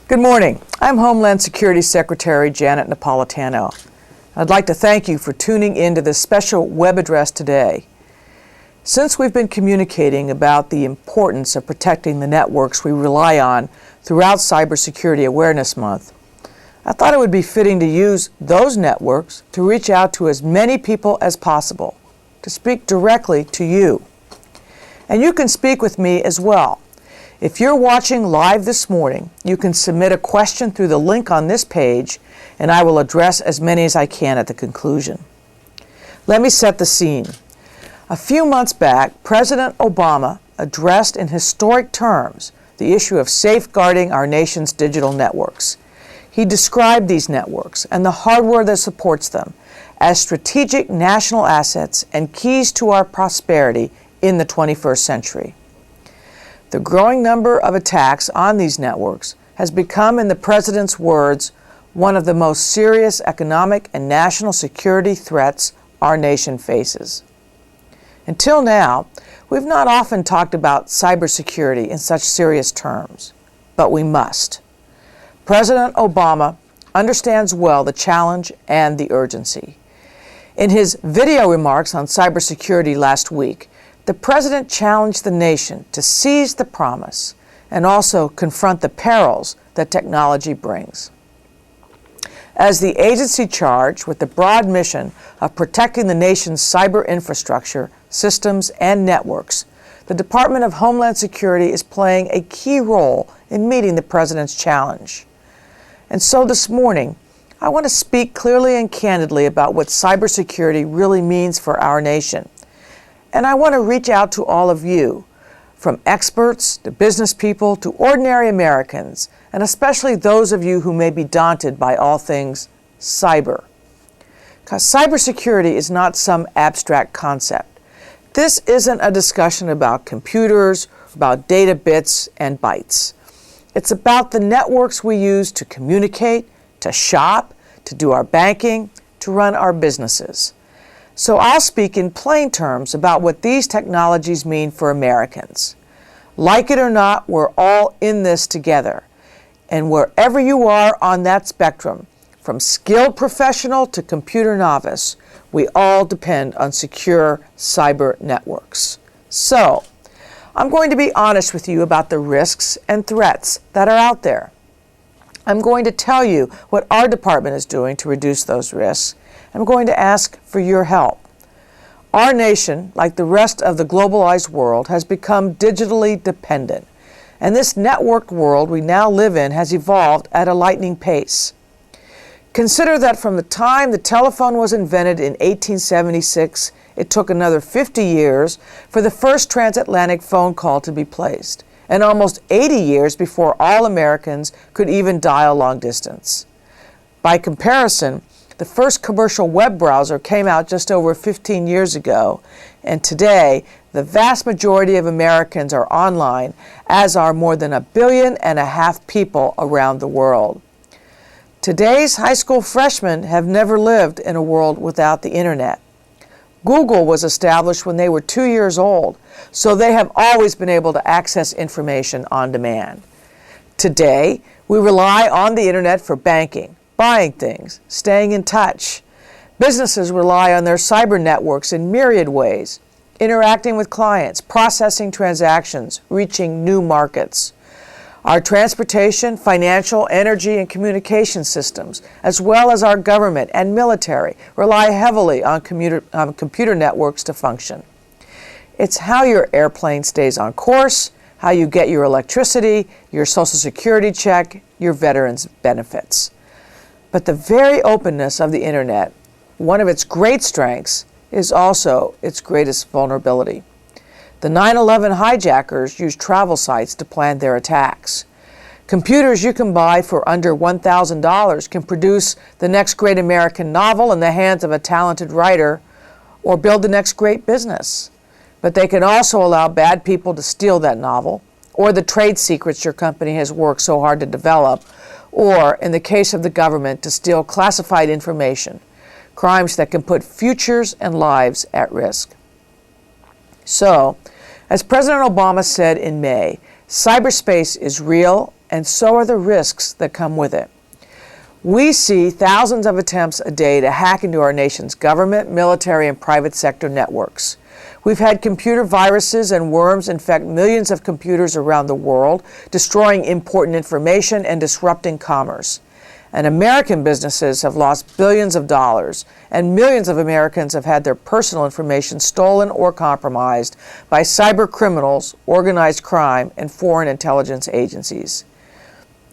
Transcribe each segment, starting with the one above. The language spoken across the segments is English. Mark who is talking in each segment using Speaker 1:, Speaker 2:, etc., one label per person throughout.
Speaker 1: Good morning. I'm Homeland Security Secretary Janet Napolitano. I'd like to thank you for tuning in to this special web address today. Since we've been communicating about the importance of protecting the networks we rely on throughout Cybersecurity Awareness Month, I thought it would be fitting to use those networks to reach out to as many people as possible, to speak directly to you. And you can speak with me as well. If you're watching live this morning, you can submit a question through the link on this page, and I will address as many as I can at the conclusion. Let me set the scene. A few months back, President Obama addressed in historic terms the issue of safeguarding our nation's digital networks. He described these networks and the hardware that supports them as strategic national assets and keys to our prosperity in the 21st century. The growing number of attacks on these networks has become, in the President's words, one of the most serious economic and national security threats our nation faces. Until now, we've not often talked about cybersecurity in such serious terms, but we must. President Obama understands well the challenge and the urgency. In his video remarks on cybersecurity last week, the President challenged the nation to seize the promise and also confront the perils that technology brings. As the agency charged with the broad mission of protecting the nation's cyber infrastructure, systems, and networks, the Department of Homeland Security is playing a key role in meeting the President's challenge. And so this morning, I want to speak clearly and candidly about what cybersecurity really means for our nation. And I want to reach out to all of you, from experts to business people to ordinary Americans, and especially those of you who may be daunted by all things cyber. Because cybersecurity is not some abstract concept. This isn't a discussion about computers, about data bits and bytes. It's about the networks we use to communicate, to shop, to do our banking, to run our businesses. So I'll speak in plain terms about what these technologies mean for Americans. Like it or not, we're all in this together. And wherever you are on that spectrum, from skilled professional to computer novice, we all depend on secure cyber networks. So, I'm going to be honest with you about the risks and threats that are out there. I'm going to tell you what our department is doing to reduce those risks. I'm going to ask for your help. Our nation, like the rest of the globalized world, has become digitally dependent. And this networked world we now live in has evolved at a lightning pace. Consider that from the time the telephone was invented in 1876, it took another 50 years for the first transatlantic phone call to be placed, and almost 80 years before all Americans could even dial long distance. By comparison, the first commercial web browser came out just over 15 years ago, and today, the vast majority of Americans are online, as are more than 1.5 billion people around the world. Today's high school freshmen have never lived in a world without the internet. Google was established when they were 2 years old, so they have always been able to access information on demand. Today, we rely on the internet for banking, buying things, staying in touch. Businesses rely on their cyber networks in myriad ways, interacting with clients, processing transactions, reaching new markets. Our transportation, financial, energy, and communication systems, as well as our government and military, rely heavily on computer networks to function. It's how your airplane stays on course, how you get your electricity, your Social Security check, your veterans' benefits. But the very openness of the internet, one of its great strengths, is also its greatest vulnerability. The 9/11 hijackers used travel sites to plan their attacks. Computers you can buy for under $1,000 can produce the next great American novel in the hands of a talented writer, or build the next great business. But they can also allow bad people to steal that novel, or the trade secrets your company has worked so hard to develop, or, in the case of the government, to steal classified information, crimes that can put futures and lives at risk. So, as President Obama said in May, cyberspace is real and so are the risks that come with it. We see thousands of attempts a day to hack into our nation's government, military, and private sector networks. We've had computer viruses and worms infect millions of computers around the world, destroying important information and disrupting commerce. And American businesses have lost billions of dollars, and millions of Americans have had their personal information stolen or compromised by cyber criminals, organized crime, and foreign intelligence agencies.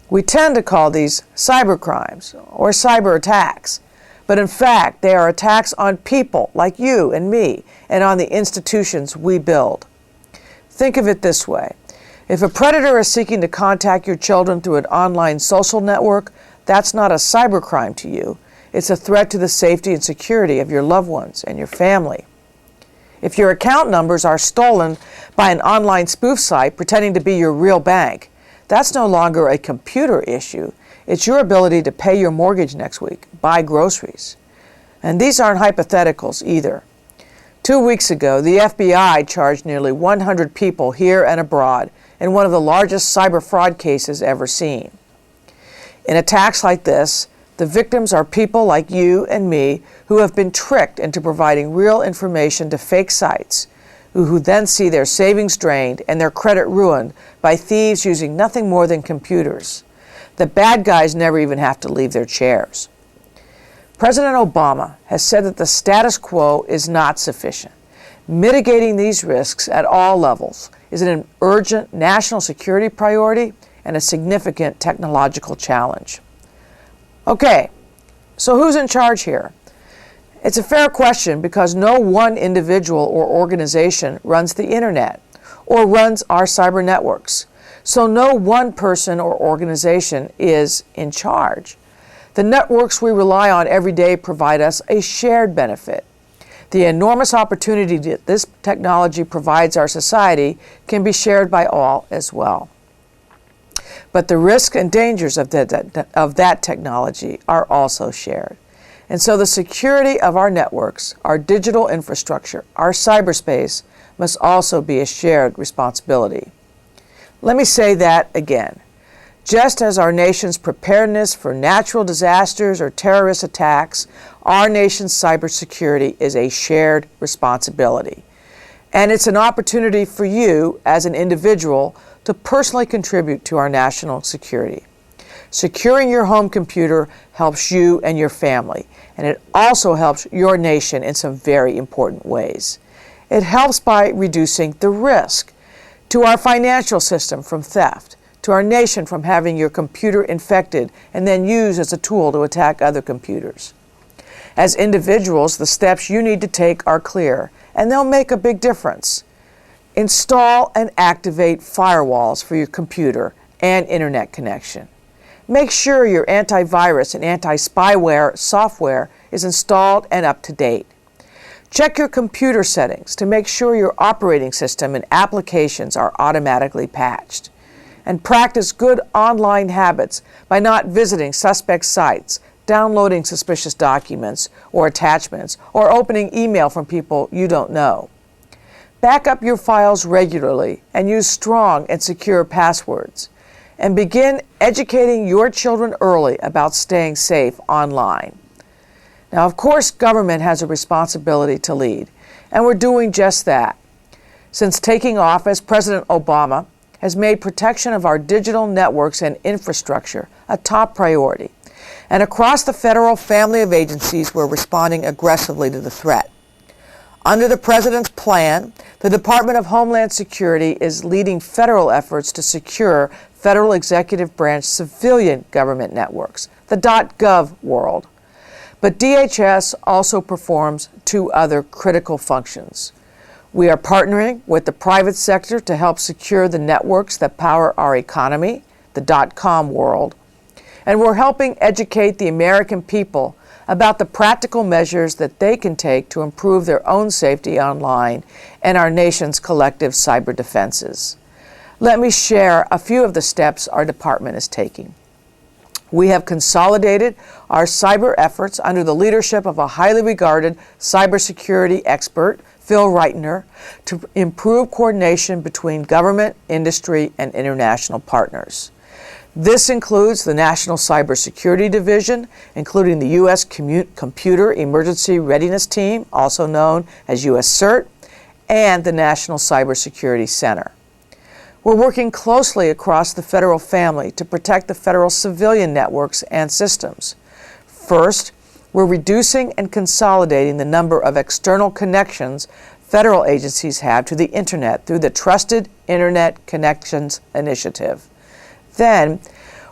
Speaker 1: We tend to call these cyber crimes or cyber attacks, but in fact, they are attacks on people like you and me and on the institutions we build. Think of it this way. If a predator is seeking to contact your children through an online social network, that's not a cybercrime to you. It's a threat to the safety and security of your loved ones and your family. If your account numbers are stolen by an online spoof site pretending to be your real bank, that's no longer a computer issue. It's your ability to pay your mortgage next week, buy groceries. And these aren't hypotheticals either. 2 weeks ago, the FBI charged nearly 100 people here and abroad in one of the largest cyber fraud cases ever seen. In attacks like this, the victims are people like you and me who have been tricked into providing real information to fake sites, who then see their savings drained and their credit ruined by thieves using nothing more than computers. The bad guys never even have to leave their chairs. President Obama has said that the status quo is not sufficient. Mitigating these risks at all levels is an urgent national security priority and a significant technological challenge. Okay, so who's in charge here? It's a fair question because no one individual or organization runs the internet or runs our cyber networks. So no one person or organization is in charge. The networks we rely on every day provide us a shared benefit. The enormous opportunity that this technology provides our society can be shared by all as well. But the risks and dangers of that technology are also shared. And so the security of our networks, our digital infrastructure, our cyberspace must also be a shared responsibility. Let me say that again. Just as our nation's preparedness for natural disasters or terrorist attacks, our nation's cybersecurity is a shared responsibility. And it's an opportunity for you as an individual to personally contribute to our national security. Securing your home computer helps you and your family, and it also helps your nation in some very important ways. It helps by reducing the risk to our financial system from theft, to our nation from having your computer infected and then used as a tool to attack other computers. As individuals, the steps you need to take are clear, and they'll make a big difference. Install and activate firewalls for your computer and internet connection. Make sure your antivirus and anti-spyware software is installed and up to date. Check your computer settings to make sure your operating system and applications are automatically patched. And practice good online habits by not visiting suspect sites, downloading suspicious documents or attachments, or opening email from people you don't know. Back up your files regularly and use strong and secure passwords. And begin educating your children early about staying safe online. Now, of course, government has a responsibility to lead, and we're doing just that. Since taking office, President Obama has made protection of our digital networks and infrastructure a top priority. And across the federal family of agencies, we're responding aggressively to the threat. Under the President's plan, the Department of Homeland Security is leading federal efforts to secure federal executive branch civilian government networks, the .gov world. But DHS also performs two other critical functions. We are partnering with the private sector to help secure the networks that power our economy, the .com world. And we're helping educate the American people about the practical measures that they can take to improve their own safety online and our nation's collective cyber defenses. Let me share a few of the steps our department is taking. We have consolidated our cyber efforts under the leadership of a highly regarded cybersecurity expert, Phil Reitner, to improve coordination between government, industry, and international partners. This includes the National Cybersecurity Division, including the U.S. Computer Emergency Readiness Team, also known as U.S. CERT, and the National Cybersecurity Center. We're working closely across the federal family to protect the federal civilian networks and systems. First, we're reducing and consolidating the number of external connections federal agencies have to the Internet through the Trusted Internet Connections Initiative. Then,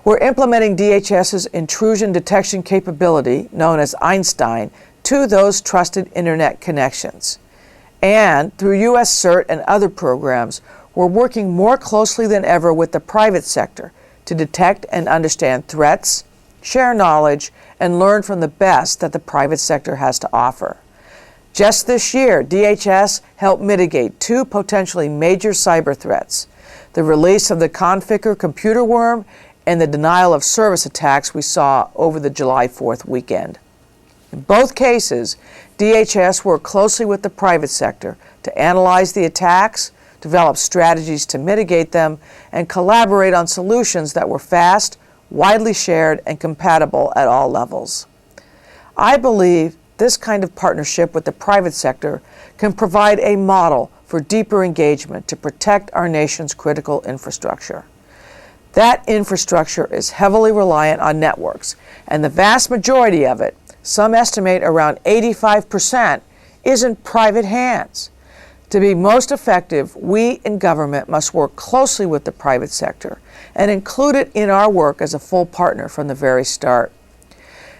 Speaker 1: we're implementing DHS's intrusion detection capability, known as Einstein, to those trusted Internet connections. And through U.S. CERT and other programs, we're working more closely than ever with the private sector to detect and understand threats, share knowledge, and learn from the best that the private sector has to offer. Just this year, DHS helped mitigate 2 potentially major cyber threats: the release of the Conficker computer worm and the denial of service attacks we saw over the July 4th weekend. In both cases, DHS worked closely with the private sector to analyze the attacks, develop strategies to mitigate them, and collaborate on solutions that were fast, widely shared, and compatible at all levels. I believe this kind of partnership with the private sector can provide a model for deeper engagement to protect our nation's critical infrastructure. That infrastructure is heavily reliant on networks, and the vast majority of it, some estimate around 85%, is in private hands. To be most effective, we in government must work closely with the private sector and include it in our work as a full partner from the very start.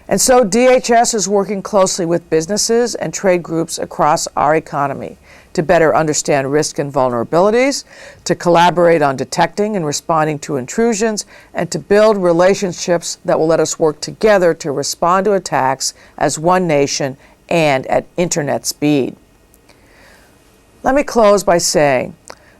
Speaker 1: And so DHS is working closely with businesses and trade groups across our economy to better understand risk and vulnerabilities, to collaborate on detecting and responding to intrusions, and to build relationships that will let us work together to respond to attacks as one nation and at internet speed. Let me close by saying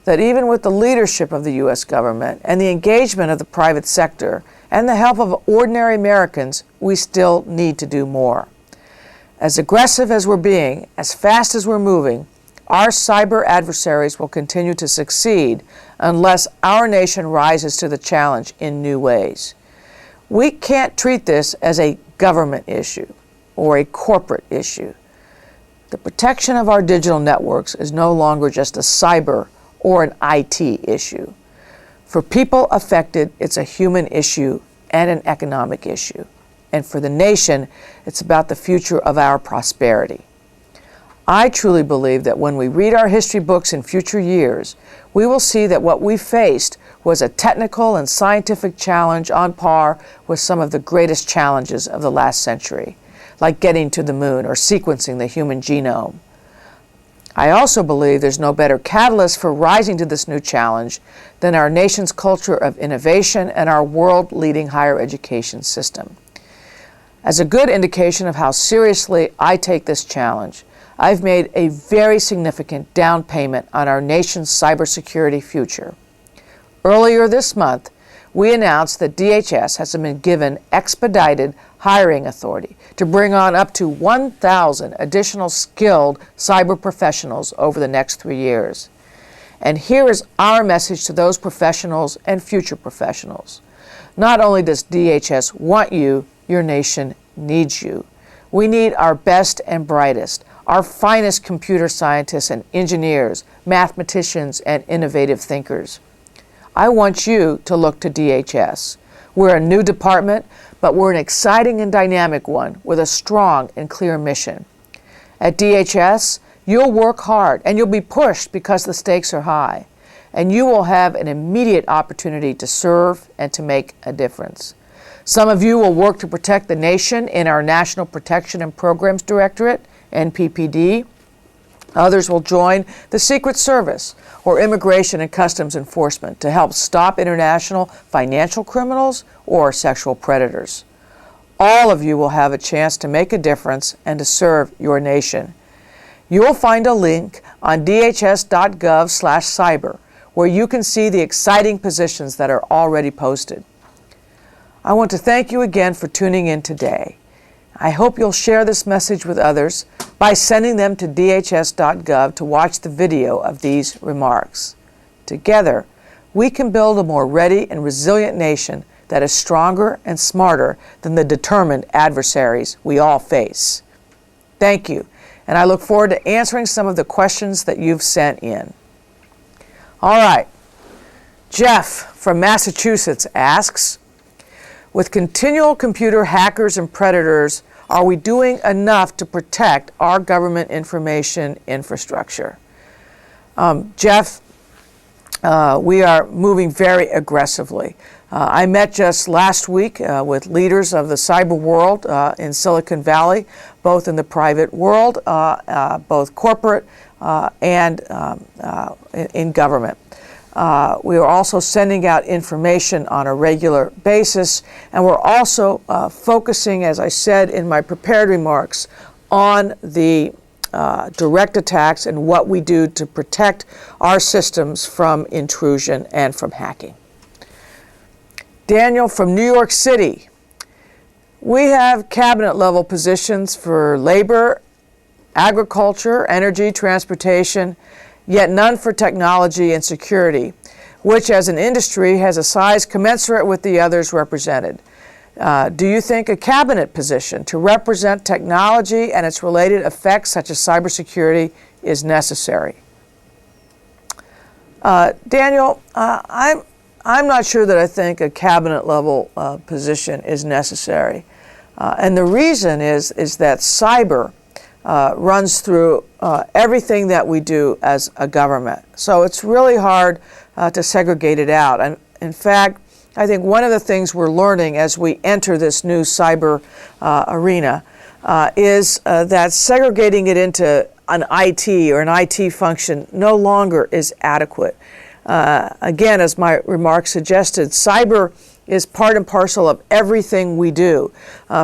Speaker 1: that even with the leadership of the U.S. government and the engagement of the private sector and the help of ordinary Americans, we still need to do more. As aggressive as we're being, as fast as we're moving, our cyber adversaries will continue to succeed unless our nation rises to the challenge in new ways. We can't treat this as a government issue or a corporate issue. The protection of our digital networks is no longer just a cyber or an IT issue. For people affected, it's a human issue and an economic issue. And for the nation, it's about the future of our prosperity. I truly believe that when we read our history books in future years, we will see that what we faced was a technical and scientific challenge on par with some of the greatest challenges of the last century, like getting to the moon or sequencing the human genome. I also believe there's no better catalyst for rising to this new challenge than our nation's culture of innovation and our world-leading higher education system. As a good indication of how seriously I take this challenge, I've made a very significant down payment on our nation's cybersecurity future. Earlier this month, we announced that DHS has been given expedited hiring authority to bring on up to 1,000 additional skilled cyber professionals over the next 3 years. And here is our message to those professionals and future professionals. Not only does DHS want you, your nation needs you. We need our best and brightest, our finest computer scientists and engineers, mathematicians, and innovative thinkers. I want you to look to DHS. We're a new department, but we're an exciting and dynamic one with a strong and clear mission. At DHS, you'll work hard and you'll be pushed because the stakes are high, and you will have an immediate opportunity to serve and to make a difference. Some of you will work to protect the nation in our National Protection and Programs Directorate, NPPD. Others will join the Secret Service or Immigration and Customs Enforcement to help stop international financial criminals or sexual predators. All of you will have a chance to make a difference and to serve your nation. You will find a link on dhs.gov/cyber where you can see the exciting positions that are already posted. I want to thank you again for tuning in today. I hope you'll share this message with others by sending them to dhs.gov to watch the video of these remarks. Together, we can build a more ready and resilient nation that is stronger and smarter than the determined adversaries we all face. Thank you, and I look forward to answering some of the questions that you've sent in. All right. Jeff from Massachusetts asks, with continual computer hackers and predators, are we doing enough to protect our government information infrastructure? Jeff, we are moving very aggressively. I met just last week with leaders of the cyber world in Silicon Valley, both in the private world, both corporate and in government. We are also sending out information on a regular basis, and we're also focusing, as I said in my prepared remarks, on the direct attacks and what we do to protect our systems from intrusion and from hacking. Daniel from New York City. We have cabinet level positions for labor, agriculture, energy, transportation, yet none for technology and security, which as an industry has a size commensurate with the others represented. Do you think a cabinet position to represent technology and its related effects, such as cybersecurity, is necessary? Daniel, I'm not sure that I think a cabinet level position is necessary. And the reason is that cyber runs through everything that we do as a government. So it's really hard to segregate it out. And in fact, I think one of the things we're learning as we enter this new cyber arena is that segregating it into an IT or an IT function no longer is adequate. Again, as my remarks suggested, cyber is part and parcel of everything we do,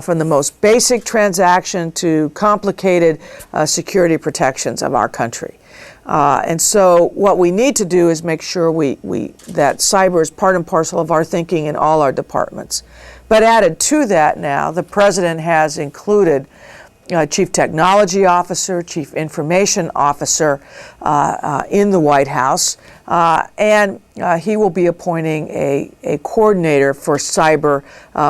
Speaker 1: from the most basic transaction to complicated security protections of our country. And so what we need to do is make sure that cyber is part and parcel of our thinking in all our departments. But added to that now, the President has included Chief Technology Officer, Chief Information Officer in the White House, and he will be appointing a coordinator for cyber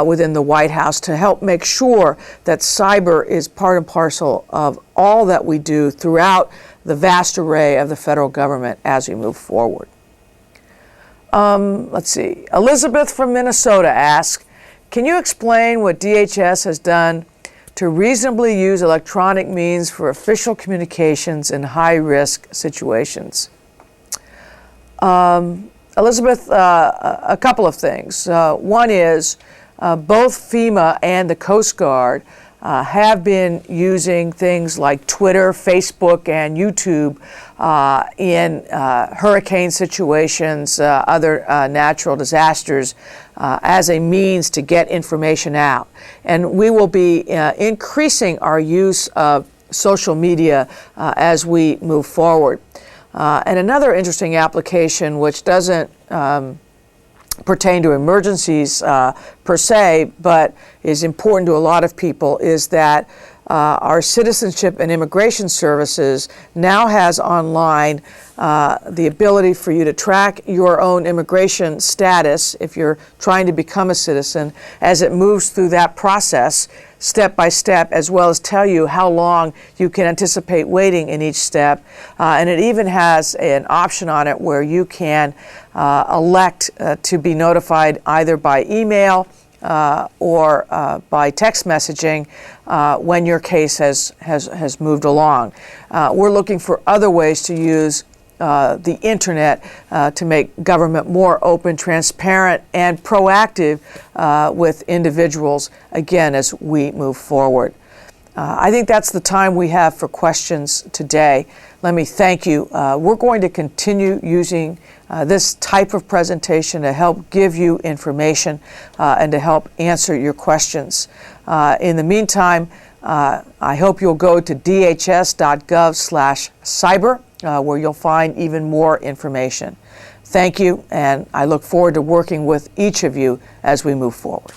Speaker 1: within the White House to help make sure that cyber is part and parcel of all that we do throughout the vast array of the federal government as we move forward. Let's see. Elizabeth from Minnesota asks, can you explain what DHS has done to reasonably use electronic means for official communications in high-risk situations? Elizabeth, a couple of things. One is both FEMA and the Coast Guard have been using things like Twitter, Facebook, and YouTube in hurricane situations, other natural disasters, as a means to get information out. And we will be increasing our use of social media as we move forward. And another interesting application, which doesn't pertain to emergencies per se, but is important to a lot of people, is that our Citizenship and Immigration Services now has online the ability for you to track your own immigration status if you're trying to become a citizen as it moves through that process step by step, as well as tell you how long you can anticipate waiting in each step. And it even has an option on it where you can elect to be notified either by email or by text messaging when your case has moved along. We're looking for other ways to use the internet to make government more open, transparent, and proactive with individuals, again, as we move forward. I think that's the time we have for questions today. Let me thank you. We're going to continue using this type of presentation to help give you information and to help answer your questions. In the meantime, I hope you'll go to dhs.gov/cyber, where you'll find even more information. Thank you, and I look forward to working with each of you as we move forward.